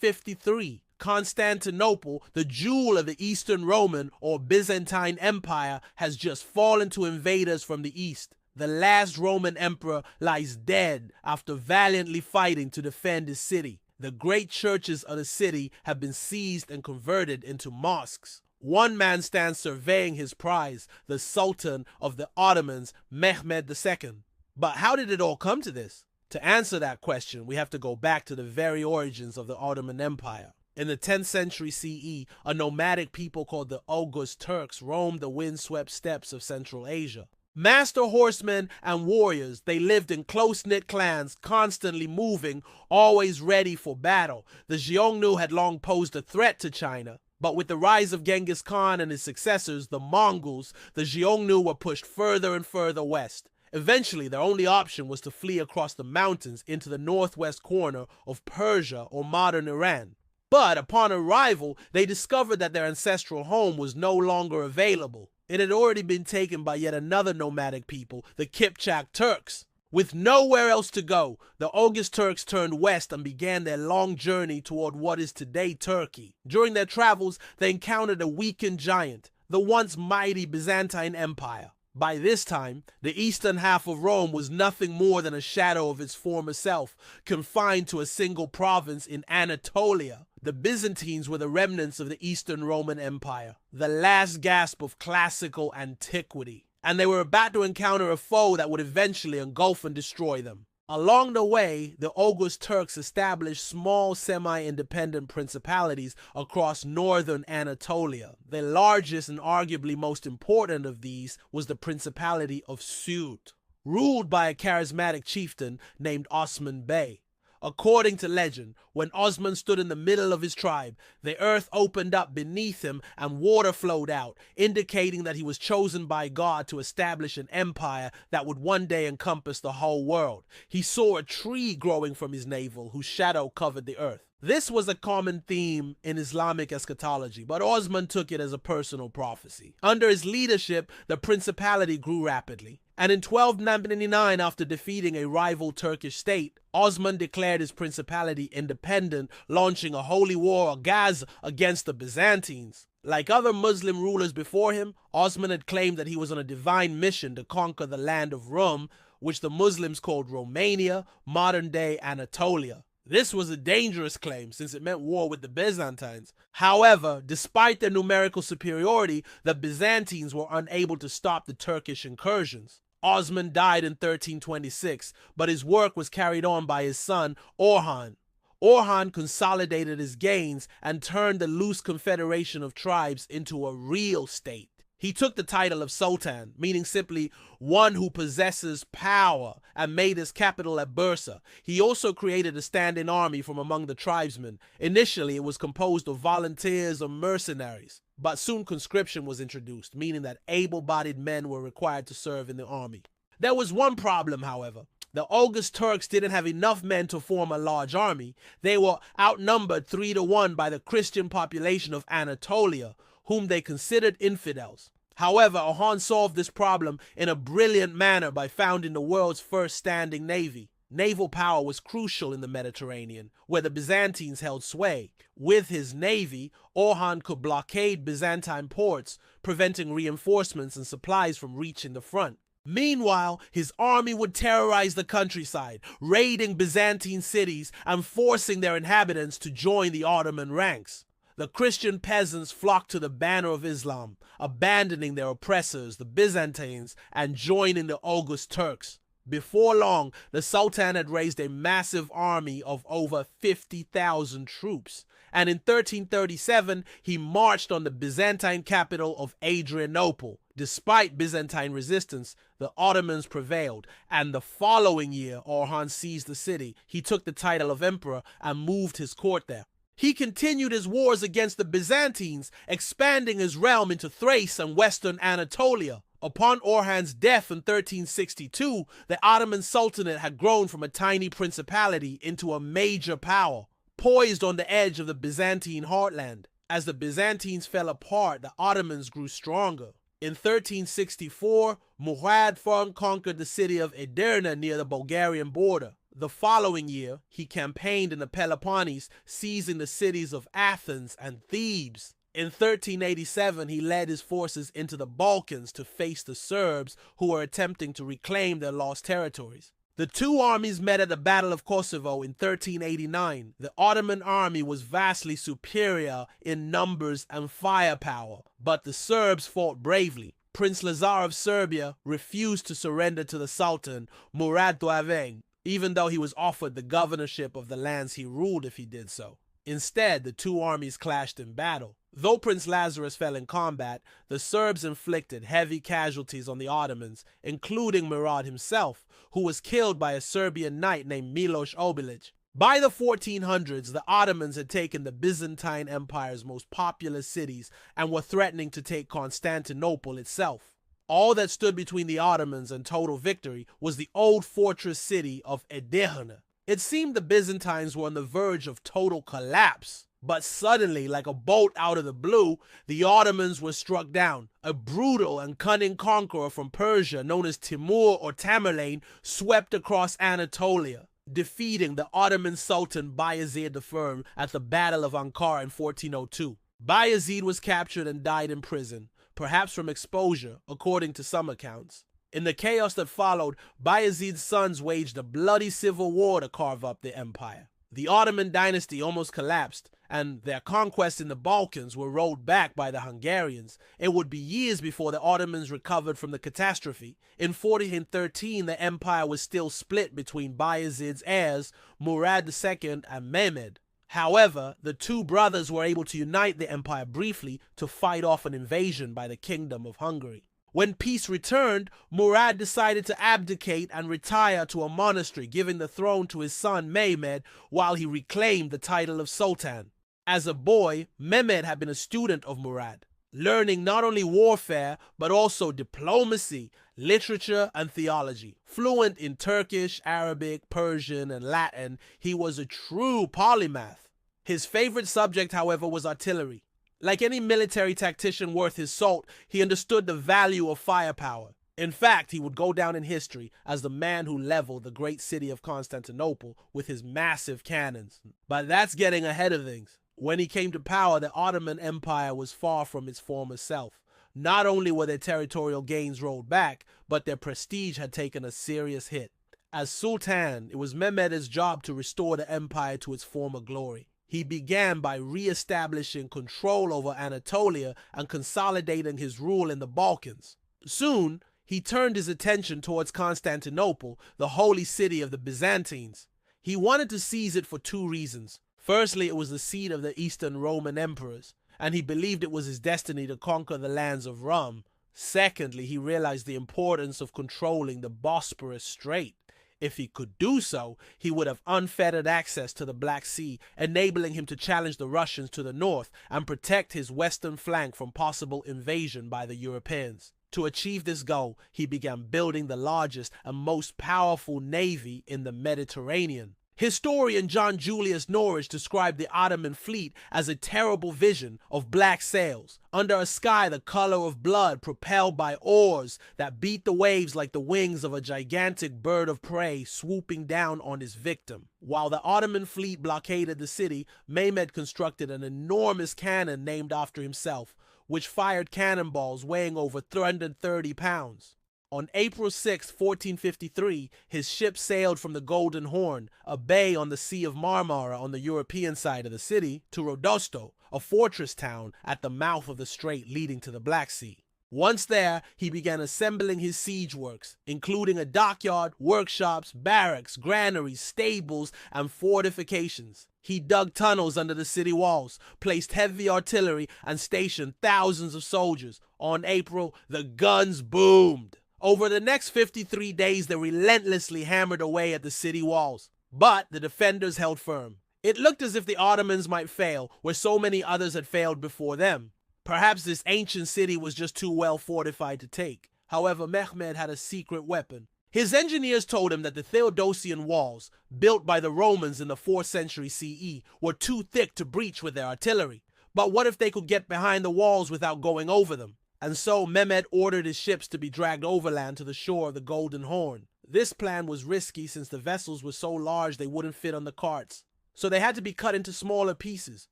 53, Constantinople, the jewel of the Eastern Roman or Byzantine Empire, has just fallen to invaders from the east. The last Roman emperor lies dead after valiantly fighting to defend his city. The great churches of the city have been seized and converted into mosques. One man stands surveying his prize, the Sultan of the Ottomans, Mehmed II. But how did it all come to this? To answer that question, we have to go back to the very origins of the Ottoman Empire. In the 10th century CE, a nomadic people called the Oghuz Turks roamed the windswept steppes of Central Asia. Master horsemen and warriors, they lived in close-knit clans, constantly moving, always ready for battle. The Xiongnu had long posed a threat to China, but with the rise of Genghis Khan and his successors, the Mongols, the Xiongnu were pushed further and further west. Eventually, their only option was to flee across the mountains into the northwest corner of Persia or modern Iran. But upon arrival, they discovered that their ancestral home was no longer available. It had already been taken by yet another nomadic people, the Kipchak Turks. With nowhere else to go, the Oghuz Turks turned west and began their long journey toward what is today Turkey. During their travels, they encountered a weakened giant, the once mighty Byzantine Empire. By this time, the eastern half of Rome was nothing more than a shadow of its former self, confined to a single province in Anatolia. The Byzantines were the remnants of the Eastern Roman Empire, the last gasp of classical antiquity, and they were about to encounter a foe that would eventually engulf and destroy them. Along the way, the Oghuz Turks established small semi-independent principalities across northern Anatolia. The largest and arguably most important of these was the Principality of Suud, ruled by a charismatic chieftain named Osman Bey. According to legend, when Osman stood in the middle of his tribe, the earth opened up beneath him and water flowed out, indicating that he was chosen by God to establish an empire that would one day encompass the whole world. He saw a tree growing from his navel whose shadow covered the earth. This was a common theme in Islamic eschatology, but Osman took it as a personal prophecy. Under his leadership, the principality grew rapidly. And in 1299, after defeating a rival Turkish state, Osman declared his principality independent, launching a holy war against the Byzantines. Like other Muslim rulers before him, Osman had claimed that he was on a divine mission to conquer the land of Rum, which the Muslims called Romania, modern-day Anatolia. This was a dangerous claim since it meant war with the Byzantines. However, despite their numerical superiority, the Byzantines were unable to stop the Turkish incursions. Osman died in 1326, but his work was carried on by his son, Orhan. Orhan consolidated his gains and turned the loose confederation of tribes into a real state. He took the title of Sultan, meaning simply one who possesses power, and made his capital at Bursa. He also created a standing army from among the tribesmen. Initially, it was composed of volunteers or mercenaries, but soon conscription was introduced, meaning that able-bodied men were required to serve in the army. There was one problem, however. The Oghuz Turks didn't have enough men to form a large army. They were outnumbered 3-1 by the Christian population of Anatolia, whom they considered infidels. However, Orhan solved this problem in a brilliant manner by founding the world's first standing navy. Naval power was crucial in the Mediterranean, where the Byzantines held sway. With his navy, Orhan could blockade Byzantine ports, preventing reinforcements and supplies from reaching the front. Meanwhile, his army would terrorize the countryside, raiding Byzantine cities and forcing their inhabitants to join the Ottoman ranks. The Christian peasants flocked to the banner of Islam, abandoning their oppressors, the Byzantines, and joining the Oghuz Turks. Before long, the Sultan had raised a massive army of over 50,000 troops, and in 1337, he marched on the Byzantine capital of Adrianople. Despite Byzantine resistance, the Ottomans prevailed, and the following year, Orhan seized the city. He took the title of emperor and moved his court there. He continued his wars against the Byzantines, expanding his realm into Thrace and western Anatolia. Upon Orhan's death in 1362, the Ottoman Sultanate had grown from a tiny principality into a major power, poised on the edge of the Byzantine heartland. As the Byzantines fell apart, the Ottomans grew stronger. In 1364, Murad conquered the city of Edirne near the Bulgarian border. The following year, he campaigned in the Peloponnese, seizing the cities of Athens and Thebes. In 1387, he led his forces into the Balkans to face the Serbs, who were attempting to reclaim their lost territories. The two armies met at the Battle of Kosovo in 1389. The Ottoman army was vastly superior in numbers and firepower, but the Serbs fought bravely. Prince Lazar of Serbia refused to surrender to the Sultan, Murad II, even though he was offered the governorship of the lands he ruled if he did so. Instead, the two armies clashed in battle. Though Prince Lazarus fell in combat, the Serbs inflicted heavy casualties on the Ottomans, including Murad himself, who was killed by a Serbian knight named Miloš Obilić. By the 1400s, the Ottomans had taken the Byzantine Empire's most populous cities and were threatening to take Constantinople itself. All that stood between the Ottomans and total victory was the old fortress city of Edirne. It seemed the Byzantines were on the verge of total collapse. But suddenly, like a bolt out of the blue, the Ottomans were struck down. A brutal and cunning conqueror from Persia, known as Timur or Tamerlane, swept across Anatolia, defeating the Ottoman Sultan Bayezid I at the Battle of Ankara in 1402. Bayezid was captured and died in prison, perhaps from exposure, according to some accounts. In the chaos that followed, Bayezid's sons waged a bloody civil war to carve up the empire. The Ottoman dynasty almost collapsed, and their conquests in the Balkans were rolled back by the Hungarians. It would be years before the Ottomans recovered from the catastrophe. In 1413, the empire was still split between Bayezid's heirs, Murad II and Mehmed. However, the two brothers were able to unite the empire briefly to fight off an invasion by the Kingdom of Hungary. When peace returned, Murad decided to abdicate and retire to a monastery, giving the throne to his son Mehmed while he reclaimed the title of Sultan. As a boy, Mehmed had been a student of Murad, learning not only warfare but also diplomacy, literature, and theology. Fluent in Turkish, Arabic, Persian, and Latin, he was a true polymath. His favorite subject, however, was artillery. Like any military tactician worth his salt, he understood the value of firepower. In fact, he would go down in history as the man who leveled the great city of Constantinople with his massive cannons. But that's getting ahead of things. When he came to power, the Ottoman Empire was far from its former self. Not only were their territorial gains rolled back, but their prestige had taken a serious hit. As Sultan, it was Mehmed's job to restore the empire to its former glory. He began by re-establishing control over Anatolia and consolidating his rule in the Balkans. Soon, he turned his attention towards Constantinople, the holy city of the Byzantines. He wanted to seize it for two reasons. Firstly, it was the seat of the Eastern Roman emperors, and he believed it was his destiny to conquer the lands of Rome. Secondly, he realized the importance of controlling the Bosporus Strait. If he could do so, he would have unfettered access to the Black Sea, enabling him to challenge the Russians to the north and protect his western flank from possible invasion by the Europeans. To achieve this goal, he began building the largest and most powerful navy in the Mediterranean. Historian John Julius Norwich described the Ottoman fleet as a terrible vision of black sails, under a sky the color of blood, propelled by oars that beat the waves like the wings of a gigantic bird of prey swooping down on its victim. While the Ottoman fleet blockaded the city, Mehmed constructed an enormous cannon named after himself, which fired cannonballs weighing over 330 pounds. On April 6, 1453, his ship sailed from the Golden Horn, a bay on the Sea of Marmara on the European side of the city, to Rodosto, a fortress town at the mouth of the strait leading to the Black Sea. Once there, he began assembling his siege works, including a dockyard, workshops, barracks, granaries, stables, and fortifications. He dug tunnels under the city walls, placed heavy artillery, and stationed thousands of soldiers. On April, the guns boomed. Over the next 53 days, they relentlessly hammered away at the city walls. But the defenders held firm. It looked as if the Ottomans might fail, where so many others had failed before them. Perhaps this ancient city was just too well fortified to take. However, Mehmed had a secret weapon. His engineers told him that the Theodosian walls, built by the Romans in the 4th century CE, were too thick to breach with their artillery. But what if they could get behind the walls without going over them? And so Mehmed ordered his ships to be dragged overland to the shore of the Golden Horn. This plan was risky since the vessels were so large they wouldn't fit on the carts, so they had to be cut into smaller pieces.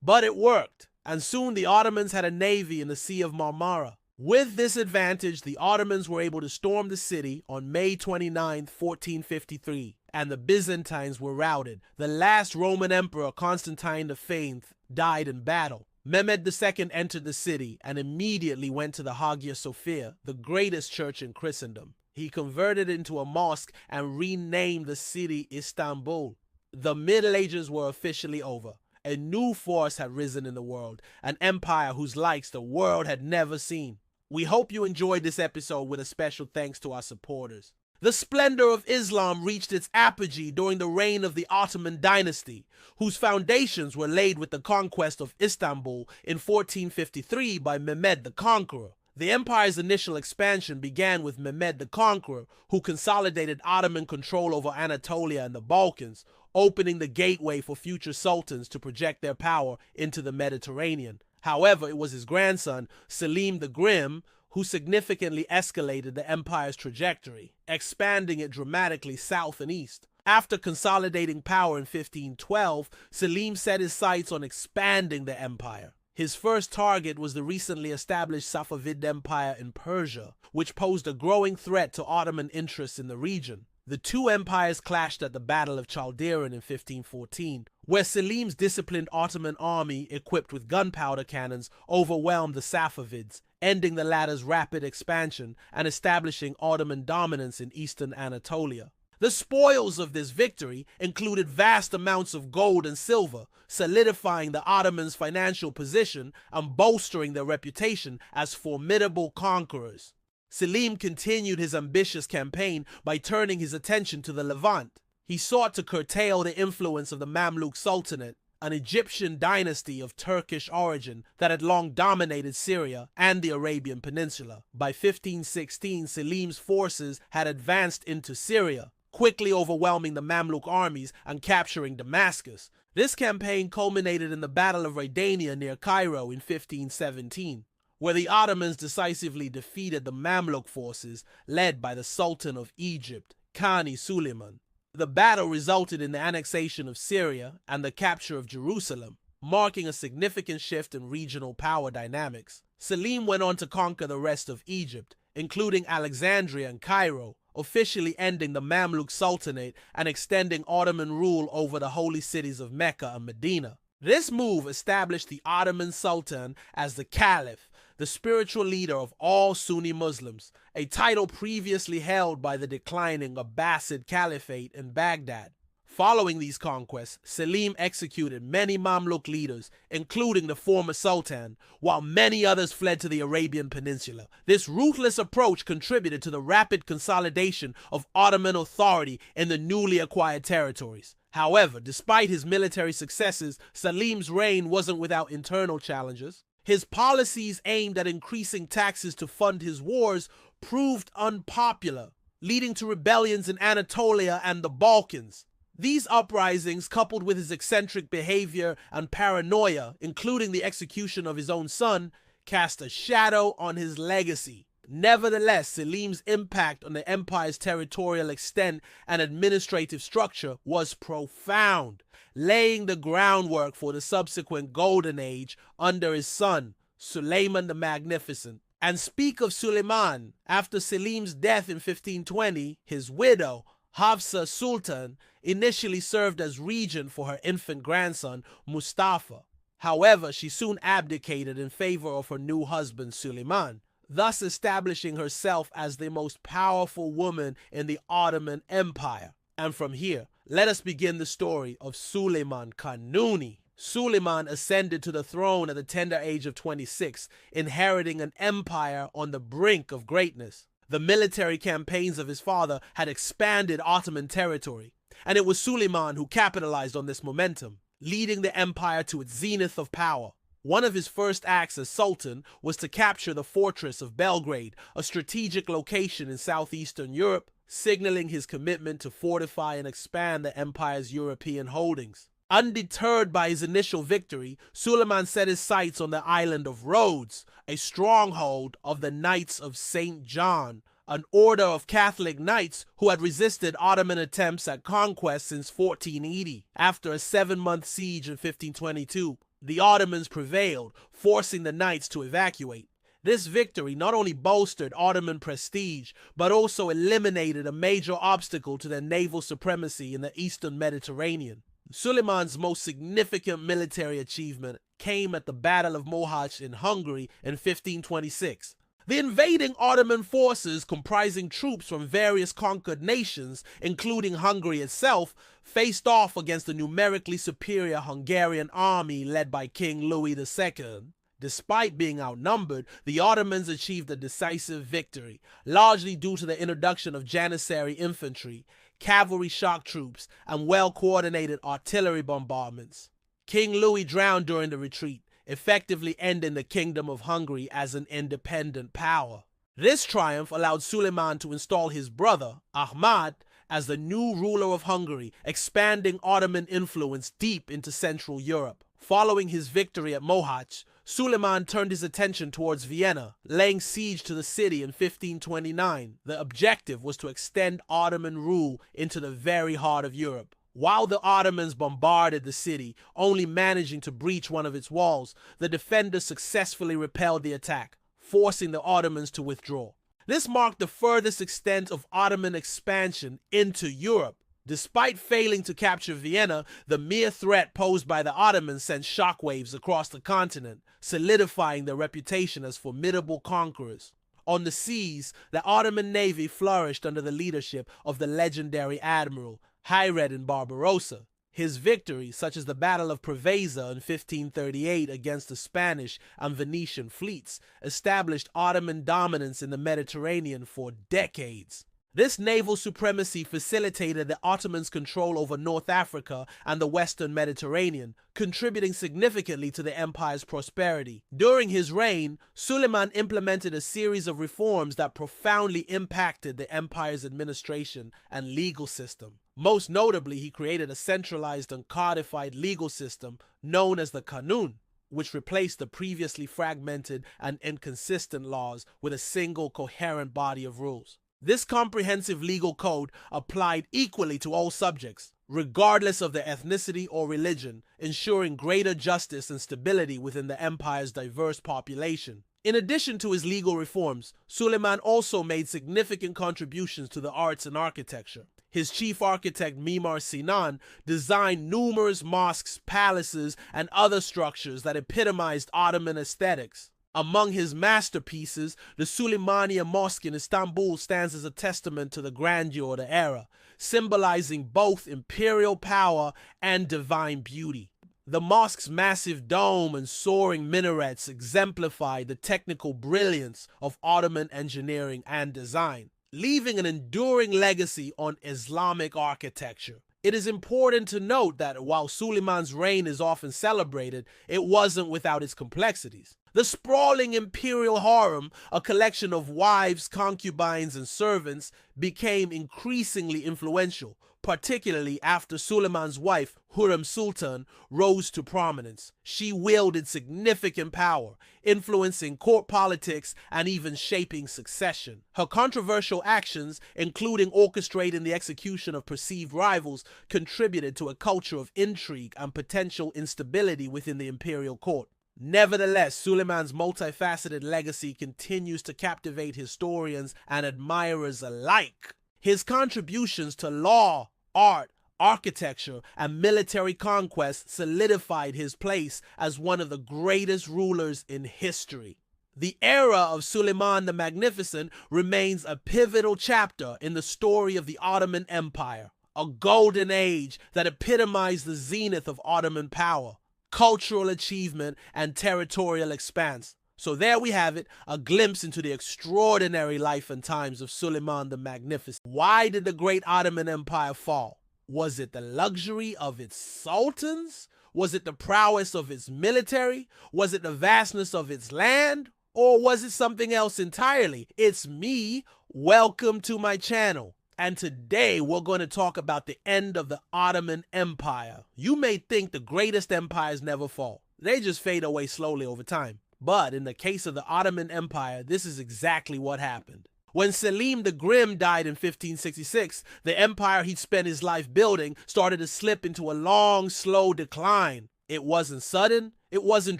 But it worked, and soon the Ottomans had a navy in the Sea of Marmara. With this advantage, the Ottomans were able to storm the city on May 29, 1453, and the Byzantines were routed. The last Roman emperor, Constantine the Famed, died in battle. Mehmed II entered the city and immediately went to the Hagia Sophia, the greatest church in Christendom. He converted it into a mosque and renamed the city Istanbul. The Middle Ages were officially over. A new force had risen in the world, an empire whose likes the world had never seen. We hope you enjoyed this episode, with a special thanks to our supporters. The splendor of Islam reached its apogee during the reign of the Ottoman dynasty, whose foundations were laid with the conquest of Istanbul in 1453 by Mehmed the Conqueror. The empire's initial expansion began with Mehmed the Conqueror, who consolidated Ottoman control over Anatolia and the Balkans, opening the gateway for future sultans to project their power into the Mediterranean. However, it was his grandson, Selim the Grim, who significantly escalated the empire's trajectory, expanding it dramatically south and east. After consolidating power in 1512, Selim set his sights on expanding the empire. His first target was the recently established Safavid Empire in Persia, which posed a growing threat to Ottoman interests in the region. The two empires clashed at the Battle of Chaldiran in 1514, where Selim's disciplined Ottoman army, equipped with gunpowder cannons, overwhelmed the Safavids, ending the latter's rapid expansion and establishing Ottoman dominance in eastern Anatolia. The spoils of this victory included vast amounts of gold and silver, solidifying the Ottomans' financial position and bolstering their reputation as formidable conquerors. Selim continued his ambitious campaign by turning his attention to the Levant. He sought to curtail the influence of the Mamluk Sultanate, an Egyptian dynasty of Turkish origin that had long dominated Syria and the Arabian Peninsula. By 1516, Selim's forces had advanced into Syria, quickly overwhelming the Mamluk armies and capturing Damascus. This campaign culminated in the Battle of Radania near Cairo in 1517, where the Ottomans decisively defeated the Mamluk forces led by the Sultan of Egypt, Qani Suleiman. The battle resulted in the annexation of Syria and the capture of Jerusalem, marking a significant shift in regional power dynamics. Selim went on to conquer the rest of Egypt, including Alexandria and Cairo, officially ending the Mamluk Sultanate and extending Ottoman rule over the holy cities of Mecca and Medina. This move established the Ottoman Sultan as the Caliph, the spiritual leader of all Sunni Muslims, a title previously held by the declining Abbasid Caliphate in Baghdad. Following these conquests, Selim executed many Mamluk leaders, including the former Sultan, while many others fled to the Arabian Peninsula. This ruthless approach contributed to the rapid consolidation of Ottoman authority in the newly acquired territories. However, despite his military successes, Selim's reign wasn't without internal challenges. His policies aimed at increasing taxes to fund his wars proved unpopular, leading to rebellions in Anatolia and the Balkans. These uprisings, coupled with his eccentric behavior and paranoia, including the execution of his own son, cast a shadow on his legacy. Nevertheless, Selim's impact on the empire's territorial extent and administrative structure was profound, laying the groundwork for the subsequent Golden Age under his son, Suleiman the Magnificent. And speak of Suleiman, after Selim's death in 1520, his widow, Hafsa Sultan, initially served as regent for her infant grandson, Mustafa. However, she soon abdicated in favor of her new husband, Suleiman, thus establishing herself as the most powerful woman in the Ottoman Empire. And from here, let us begin the story of Suleiman Kanuni. Suleiman ascended to the throne at the tender age of 26, inheriting an empire on the brink of greatness. The military campaigns of his father had expanded Ottoman territory, and it was Suleiman who capitalized on this momentum, leading the empire to its zenith of power. One of his first acts as Sultan was to capture the fortress of Belgrade, a strategic location in southeastern Europe, signaling his commitment to fortify and expand the empire's European holdings. Undeterred by his initial victory, Suleiman set his sights on the island of Rhodes, a stronghold of the Knights of St. John, an order of Catholic knights who had resisted Ottoman attempts at conquest since 1480. After a 7-month siege in 1522, the Ottomans prevailed, forcing the knights to evacuate. This victory not only bolstered Ottoman prestige, but also eliminated a major obstacle to their naval supremacy in the eastern Mediterranean. Suleiman's most significant military achievement came at the Battle of Mohacs in Hungary in 1526. The invading Ottoman forces, comprising troops from various conquered nations, including Hungary itself, faced off against the numerically superior Hungarian army led by King Louis II. Despite being outnumbered, the Ottomans achieved a decisive victory, largely due to the introduction of Janissary infantry, cavalry shock troops, and well-coordinated artillery bombardments. King Louis drowned during the retreat, effectively ending the Kingdom of Hungary as an independent power. This triumph allowed Suleiman to install his brother, Ahmad, as the new ruler of Hungary, expanding Ottoman influence deep into Central Europe. Following his victory at Mohacs, Suleiman turned his attention towards Vienna, laying siege to the city in 1529. The objective was to extend Ottoman rule into the very heart of Europe. While the Ottomans bombarded the city, only managing to breach one of its walls, the defenders successfully repelled the attack, forcing the Ottomans to withdraw. This marked the furthest extent of Ottoman expansion into Europe. Despite failing to capture Vienna, the mere threat posed by the Ottomans sent shockwaves across the continent, solidifying their reputation as formidable conquerors. On the seas, the Ottoman navy flourished under the leadership of the legendary admiral Hayreddin Barbarossa. His victories, such as the Battle of Preveza in 1538 against the Spanish and Venetian fleets, established Ottoman dominance in the Mediterranean for decades. This naval supremacy facilitated the Ottomans' control over North Africa and the Western Mediterranean, contributing significantly to the empire's prosperity. During his reign, Suleiman implemented a series of reforms that profoundly impacted the empire's administration and legal system. Most notably, he created a centralized and codified legal system known as the Kanun, which replaced the previously fragmented and inconsistent laws with a single coherent body of rules. This comprehensive legal code applied equally to all subjects, regardless of their ethnicity or religion, ensuring greater justice and stability within the empire's diverse population. In addition to his legal reforms, Suleiman also made significant contributions to the arts and architecture. His chief architect Mimar Sinan designed numerous mosques, palaces, and other structures that epitomized Ottoman aesthetics. Among his masterpieces, the Süleymaniye Mosque in Istanbul stands as a testament to the grandeur of the era, symbolizing both imperial power and divine beauty. The mosque's massive dome and soaring minarets exemplify the technical brilliance of Ottoman engineering and design, leaving an enduring legacy on Islamic architecture. It is important to note that while Suleiman's reign is often celebrated, it wasn't without its complexities. The sprawling imperial harem, a collection of wives, concubines, and servants, became increasingly influential, particularly after Suleiman's wife, Hürrem Sultan, rose to prominence. She wielded significant power, influencing court politics and even shaping succession. Her controversial actions, including orchestrating the execution of perceived rivals, contributed to a culture of intrigue and potential instability within the imperial court. Nevertheless, Suleiman's multifaceted legacy continues to captivate historians and admirers alike. His contributions to law, art, architecture, and military conquest solidified his place as one of the greatest rulers in history. The era of Suleiman the Magnificent remains a pivotal chapter in the story of the Ottoman Empire, a golden age that epitomized the zenith of Ottoman power, cultural achievement, and territorial expanse. So there we have it, a glimpse into the extraordinary life and times of Suleiman the Magnificent. Why did the great Ottoman Empire fall? Was it the luxury of its sultans? Was it the prowess of its military? Was it the vastness of its land? Or was it something else entirely? It's me. Welcome to my channel. And today we're going to talk about the end of the Ottoman Empire. You may think the greatest empires never fall. They just fade away slowly over time. But in the case of the Ottoman Empire, this is exactly what happened. When Selim the Grim died in 1566, the empire he'd spent his life building started to slip into a long, slow decline. It wasn't sudden, it wasn't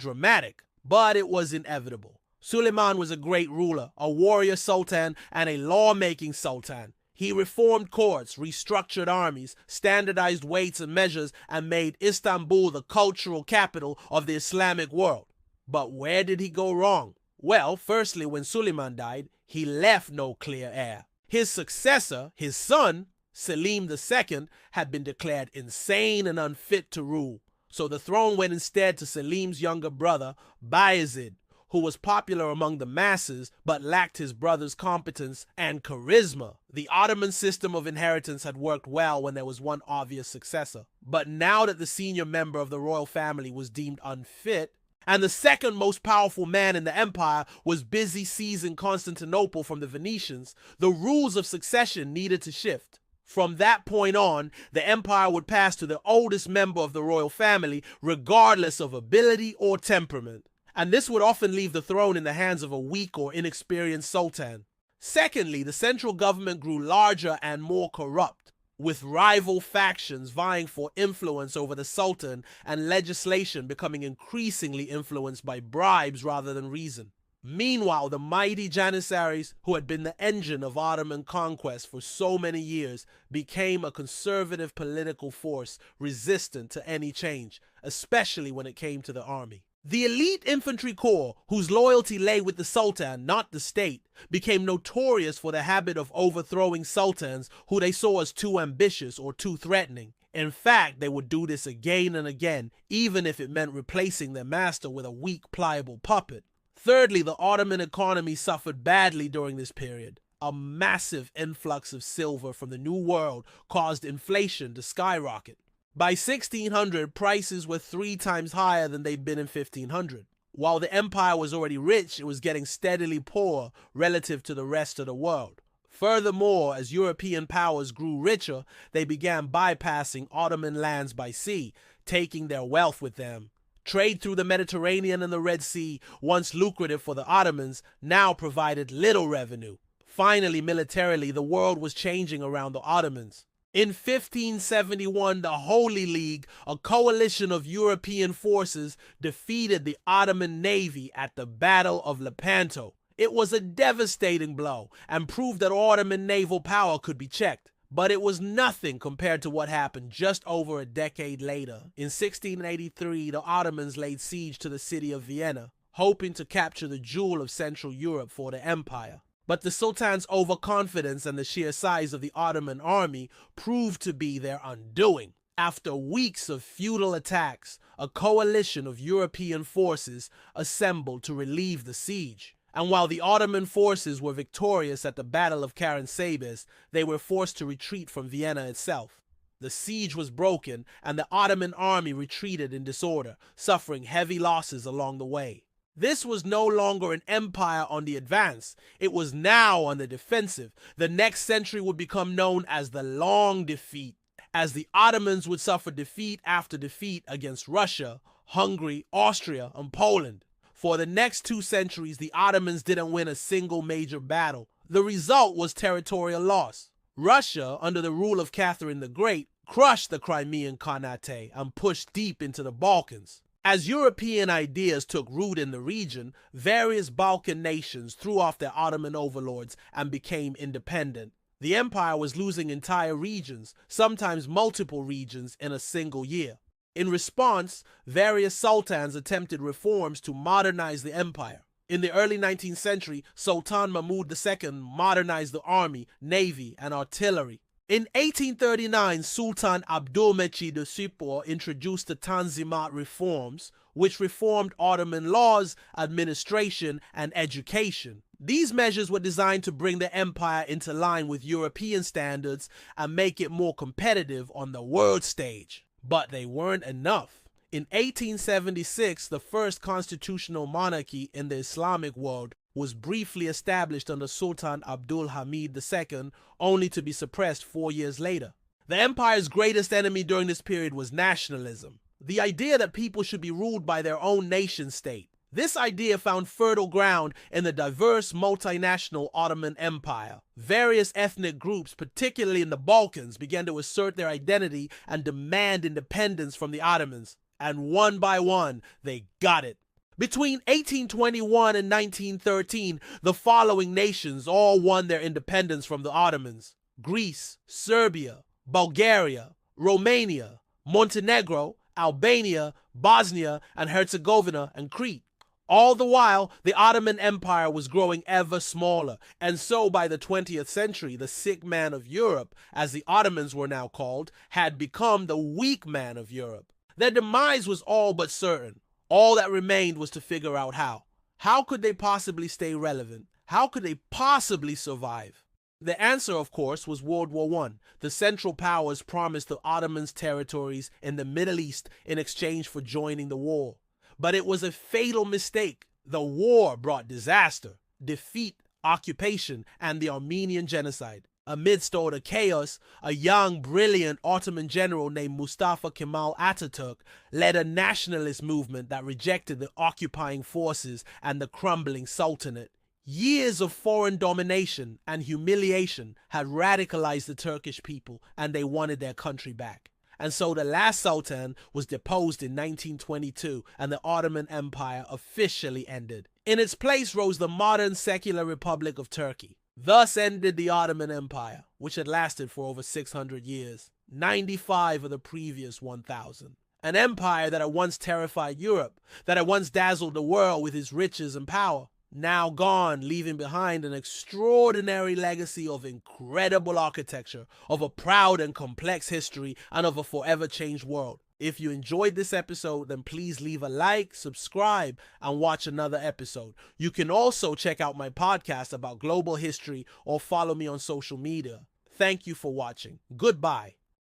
dramatic, but it was inevitable. Suleiman was a great ruler, a warrior sultan, and a law-making sultan. He reformed courts, restructured armies, standardized weights and measures, and made Istanbul the cultural capital of the Islamic world. But where did he go wrong? Well, firstly, when Suleiman died, he left no clear heir. His successor, his son, Selim II, had been declared insane and unfit to rule. So the throne went instead to Selim's younger brother, Bayezid, who was popular among the masses but lacked his brother's competence and charisma. The Ottoman system of inheritance had worked well when there was one obvious successor. But now that the senior member of the royal family was deemed unfit, and the second most powerful man in the empire was busy seizing Constantinople from the Venetians, the rules of succession needed to shift. From that point on, the empire would pass to the oldest member of the royal family, regardless of ability or temperament. And this would often leave the throne in the hands of a weak or inexperienced sultan. Secondly, the central government grew larger and more corrupt, with rival factions vying for influence over the sultan and legislation becoming increasingly influenced by bribes rather than reason. Meanwhile, the mighty Janissaries, who had been the engine of Ottoman conquest for so many years, became a conservative political force resistant to any change, especially when it came to the army. The elite infantry corps, whose loyalty lay with the sultan, not the state, became notorious for the habit of overthrowing sultans who they saw as too ambitious or too threatening. In fact, they would do this again and again, even if it meant replacing their master with a weak, pliable puppet. Thirdly, the Ottoman economy suffered badly during this period. A massive influx of silver from the New World caused inflation to skyrocket. By 1600, prices were 3 times higher than they'd been in 1500. While the empire was already rich, it was getting steadily poorer relative to the rest of the world. Furthermore, as European powers grew richer, they began bypassing Ottoman lands by sea, taking their wealth with them. Trade through the Mediterranean and the Red Sea, once lucrative for the Ottomans, now provided little revenue. Finally, militarily, the world was changing around the Ottomans. In 1571, the Holy League, a coalition of European forces, defeated the Ottoman navy at the Battle of Lepanto. It was a devastating blow and proved that Ottoman naval power could be checked. But it was nothing compared to what happened just over a decade later. In 1683, the Ottomans laid siege to the city of Vienna, hoping to capture the jewel of Central Europe for the empire. But the Sultan's overconfidence and the sheer size of the Ottoman army proved to be their undoing. After weeks of futile attacks, a coalition of European forces assembled to relieve the siege. And while the Ottoman forces were victorious at the Battle of Karansabes, they were forced to retreat from Vienna itself. The siege was broken, and the Ottoman army retreated in disorder, suffering heavy losses along the way. This was no longer an empire on the advance. It was now on the defensive. The next century would become known as the Long Defeat, as the Ottomans would suffer defeat after defeat against Russia, Hungary, Austria, and Poland. For the next 2 centuries, the Ottomans didn't win a single major battle. The result was territorial loss. Russia, under the rule of Catherine the Great, crushed the Crimean Khanate and pushed deep into the Balkans. As European ideas took root in the region, various Balkan nations threw off their Ottoman overlords and became independent. The empire was losing entire regions, sometimes multiple regions, in a single year. In response, various sultans attempted reforms to modernize the empire. In the early 19th century, Sultan Mehmed II modernized the army, navy, and artillery. In 1839, Sultan Abdülmecid II introduced the Tanzimat reforms, which reformed Ottoman laws, administration, and education. These measures were designed to bring the empire into line with European standards and make it more competitive on the world stage. But they weren't enough. In 1876, the first constitutional monarchy in the Islamic world was briefly established under Sultan Abdul Hamid II, only to be suppressed 4 years later. The empire's greatest enemy during this period was nationalism, the idea that people should be ruled by their own nation state. This idea found fertile ground in the diverse multinational Ottoman Empire. Various ethnic groups, particularly in the Balkans, began to assert their identity and demand independence from the Ottomans. And one by one, they got it. Between 1821 and 1913, the following nations all won their independence from the Ottomans: Greece, Serbia, Bulgaria, Romania, Montenegro, Albania, Bosnia and Herzegovina, and Crete. All the while, the Ottoman Empire was growing ever smaller, and so by the 20th century, the sick man of Europe, as the Ottomans were now called, had become the weak man of Europe. Their demise was all but certain. All that remained was to figure out how. How could they possibly stay relevant? How could they possibly survive? The answer, of course, was World War I. The Central Powers promised the Ottomans territories in the Middle East in exchange for joining the war. But it was a fatal mistake. The war brought disaster, defeat, occupation, and the Armenian genocide. Amidst all the chaos, a young, brilliant Ottoman general named Mustafa Kemal Ataturk led a nationalist movement that rejected the occupying forces and the crumbling sultanate. Years of foreign domination and humiliation had radicalized the Turkish people, and they wanted their country back. And so the last sultan was deposed in 1922, and the Ottoman Empire officially ended. In its place rose the modern secular Republic of Turkey. Thus ended the Ottoman Empire, which had lasted for over 600 years, 95 of the previous 1,000. An empire that had once terrified Europe, that had once dazzled the world with its riches and power. Now gone, leaving behind an extraordinary legacy of incredible architecture, of a proud and complex history, and of a forever changed world. If you enjoyed this episode, then please leave a like, subscribe, and watch another episode. You can also check out my podcast about global history or follow me on social media. Thank you for watching. Goodbye.